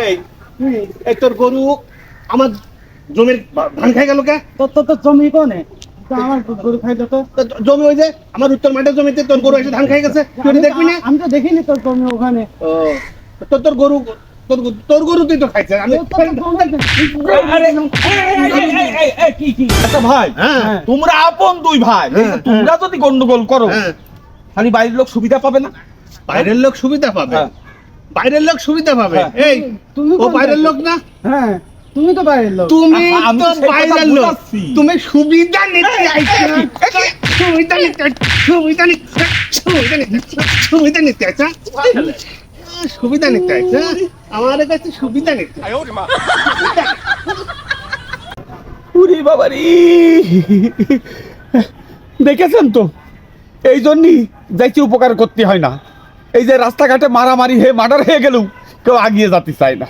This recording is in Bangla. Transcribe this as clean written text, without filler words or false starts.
এই এই তোর গরু আমার জমির ধান খাই গেল কে? তো জমি কোনে আমার গরু খাইলো তো। জমি ওই যে আমার উত্তর মাঠের জমিতে তোর গরু এসে ধান খাই গেছে, তুই ওটা দেখবি না? আমি তো দেখিনি তোর জমি ওখানে। ও তোর গরু তোর গরু তুই তো খাইছে। আমি কি আচ্ছা ভাই, হ্যাঁ। তোমরা আপন দুই ভাই, হ্যাঁ। তোমরা যদি গন্ডগোল করো হ্যাঁ। খালি বাইরের লোক সুবিধা পাবে না? বাইরের লোক সুবিধা পাবে, হ্যাঁ। বাইরের লোক সুবিধা পাবে। হ্যাঁ। এই তুমি ও কোন বাইরের জায়গায়? লোক না? হ্যাঁ তুমি তো বাইরের লোক। তুমি আমি তো তো সেই কথা বাইরের লোক, বুঝাচ্ছি। তুমি সুবিধা নিতে আইছো, সুবিধা নিতে সুবিধা নিতে সুবিধা নিতে সুবিধা নিতে আইছো, সুবিধা নিতে আইছো আমার কাছে সুবিধা নিতে। উরি বাবারি, দেখেছেন তো, এই জন্যই যাইতে উপকার করতে হয় না। এই যে রাস্তাঘাটে মারামারি হয়ে মার্ডার হয়ে গেলেও কেউ আগিয়ে যেতে চায় না।